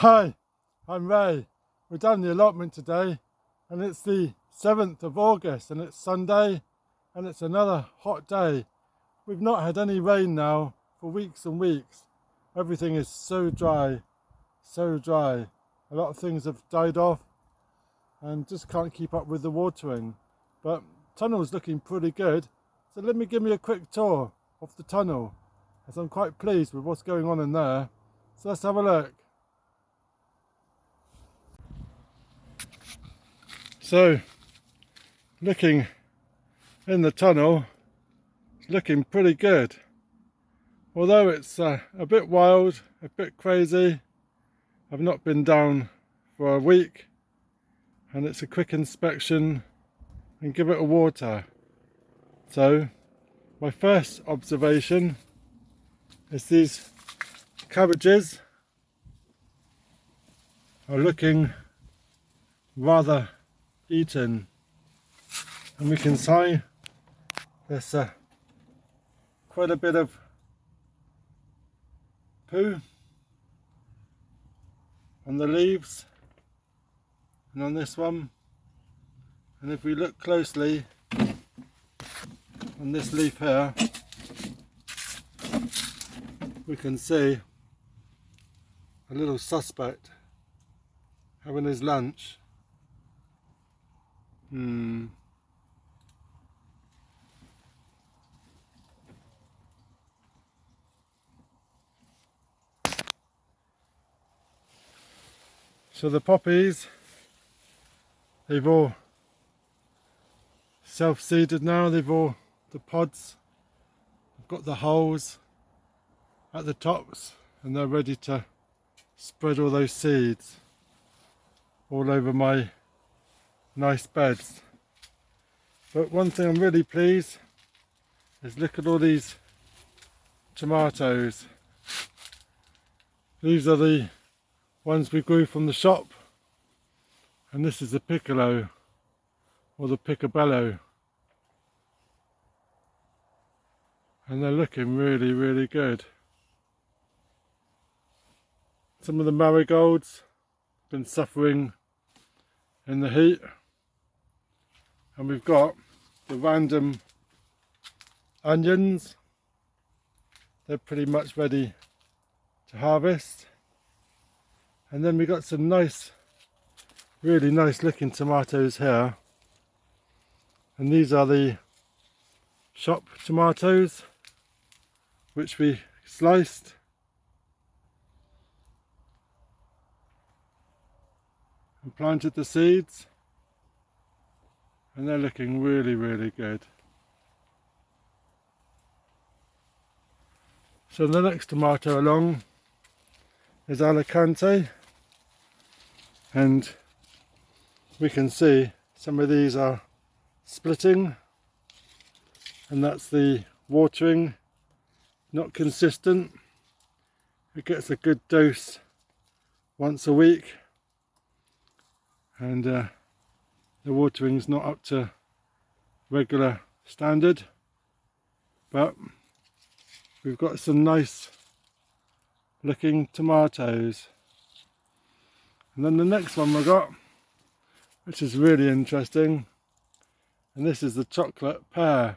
Hi, I'm Ray. We're done the allotment today and it's the 7th of August and it's Sunday and it's another hot day. We've not had any rain now for weeks and weeks. Everything is so dry, so dry. A lot of things have died off and just can't keep up with the watering. But tunnel's looking pretty good. So let me give me a quick tour of the tunnel as I'm quite pleased with what's going on in there. So let's have a look. So, looking in the tunnel, it's looking pretty good. Although it's a bit wild, a bit crazy. I've not been down for a week and it's a quick inspection and give it a water. So, my first observation is these cabbages are looking rather eaten. And we can see there's quite a bit of poo on the leaves and on this one. And if we look closely on this leaf here, we can see a little suspect having his lunch. So the poppies, they've all self-seeded now. The pods have got the holes at the tops and they're ready to spread all those seeds all over my nice beds. But one thing I'm really pleased is look at all these tomatoes. These are the ones we grew from the shop, and this is the piccolo or the picobello, and they're looking really good. Some of the marigolds have been suffering in the heat, and we've got the random onions. They're pretty much ready to harvest. And then we got some nice, really nice looking tomatoes here. And these are the shop tomatoes, which we sliced. And planted the seeds. And they're looking really good. So the next tomato along is Alicante, and we can see some of these are splitting, and that's the watering, not consistent. It gets a good dose once a week, and the watering's not up to regular standard, but we've got some nice looking tomatoes. And then the next one we got, which is really interesting, and this is the chocolate pear,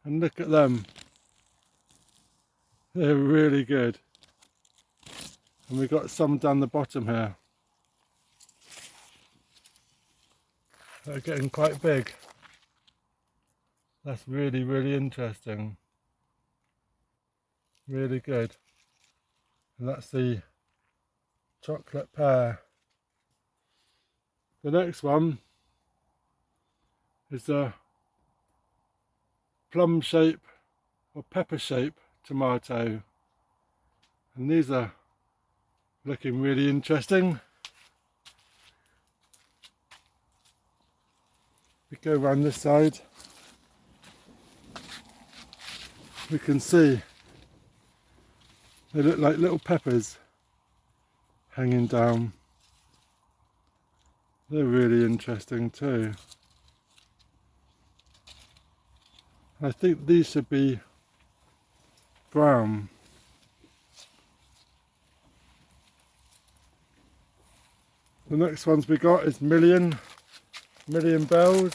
and look at them, they're really good. And we've got some down the bottom here, they're getting quite big. That's really interesting, really good. And that's the chocolate pear. The next one is the plum shape or pepper shape tomato, and these are looking really interesting. We go around this side, we can see they look like little peppers hanging down. They're really interesting too. I think these should be brown. The next ones we got is million bells,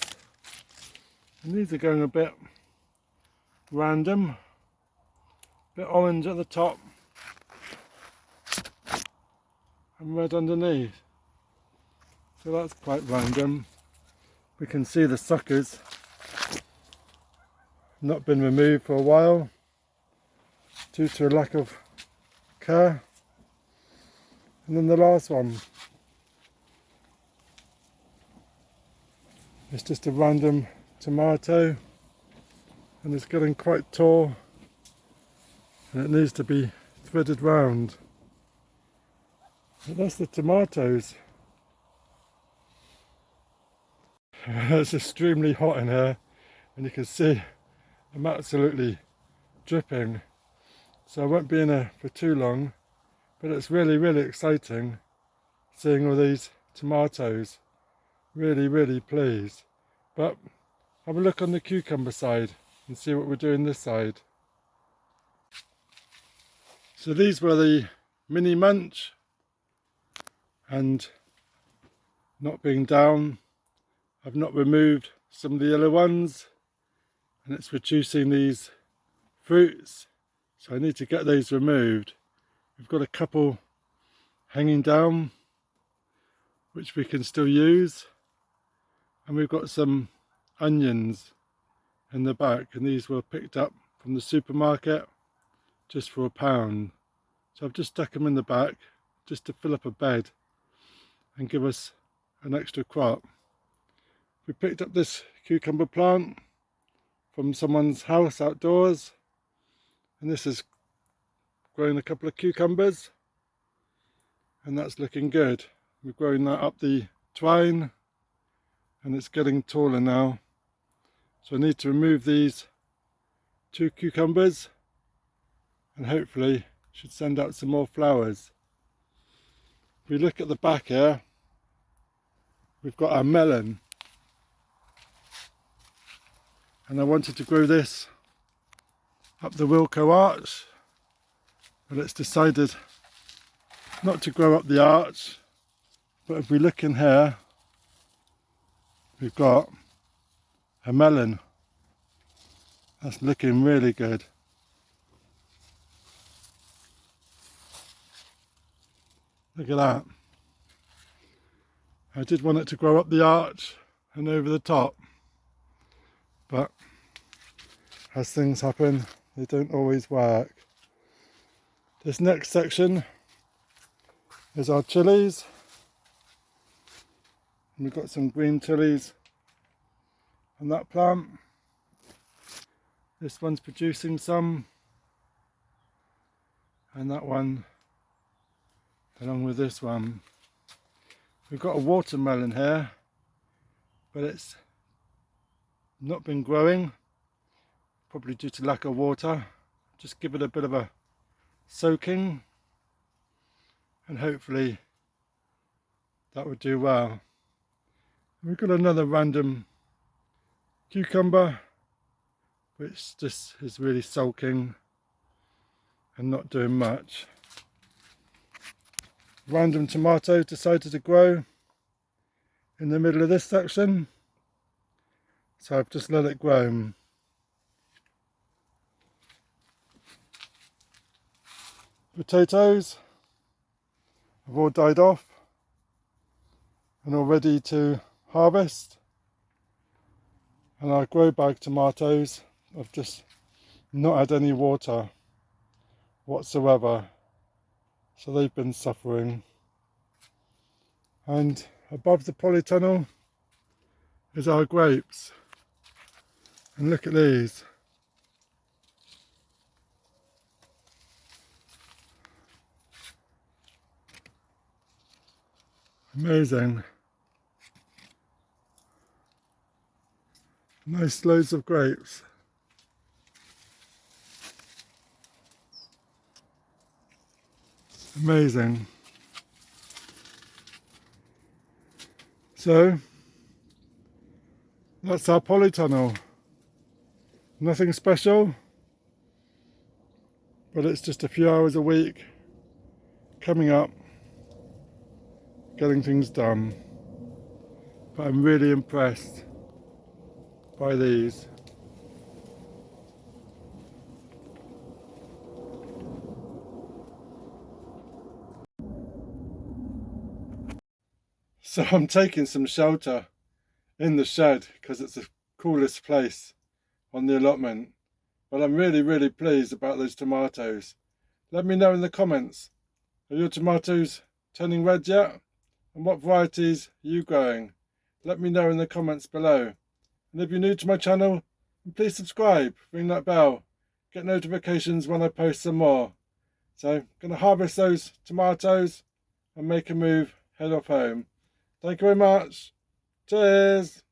and these are going a bit random, bit orange at the top and red underneath, so that's quite random. We can see the suckers not been removed for a while due to a lack of care. And then the last one is just a random tomato, and it's getting quite tall and it needs to be threaded round. But that's the tomatoes. It's extremely hot in here, and you can see I'm absolutely dripping, so I won't be in here for too long, but it's really exciting seeing all these tomatoes. Really pleased. But have a look on the cucumber side and see what we're doing this side. So these were the mini munch, and not being down, I've not removed some of the yellow ones, and it's reducing these fruits, so I need to get those removed. We've got a couple hanging down which we can still use, and we've got some onions in the back, and these were picked up from the supermarket just for £1. So I've just stuck them in the back just to fill up a bed and give us an extra crop. We picked up this cucumber plant from someone's house outdoors, and this is growing a couple of cucumbers, and that's looking good. We're growing that up the twine and it's getting taller now, so I need to remove these 2 cucumbers and hopefully should send out some more flowers. If we look at the back here, we've got our melon, and I wanted to grow this up the Wilco arch, but it's decided not to grow up the arch. But if we look in here, we've got a melon that's looking really good. Look at that. I did want it to grow up the arch and over the top, but as things happen, they don't always work. This next section is our chilies. And we've got some green chilies on that plant. This one's producing some, and that one along with this one. We've got a watermelon here, but it's not been growing, probably due to lack of water. Just give it a bit of a soaking and hopefully that would do well. We've got another random cucumber which just is really sulking and not doing much. Random tomato decided to grow in the middle of this section, so I've just let it grow. Potatoes have all died off and are ready to harvest, and our grow bag tomatoes have just not had any water whatsoever, so they've been suffering. And above the polytunnel is our grapes, and look at these. Amazing. Nice loads of grapes. Amazing. So that's our polytunnel. Nothing special, but it's just a few hours a week coming up getting things done. But I'm really impressed by these. So I'm taking some shelter in the shed because it's the coolest place on the allotment. But I'm really pleased about those tomatoes. Let me know in the comments, are your tomatoes turning red yet? And what varieties are you growing? Let me know in the comments below. And if you're new to my channel, please subscribe, ring that bell, get notifications when I post some more. So I'm going to harvest those tomatoes and make a move, head off home. Thank you very much. Cheers.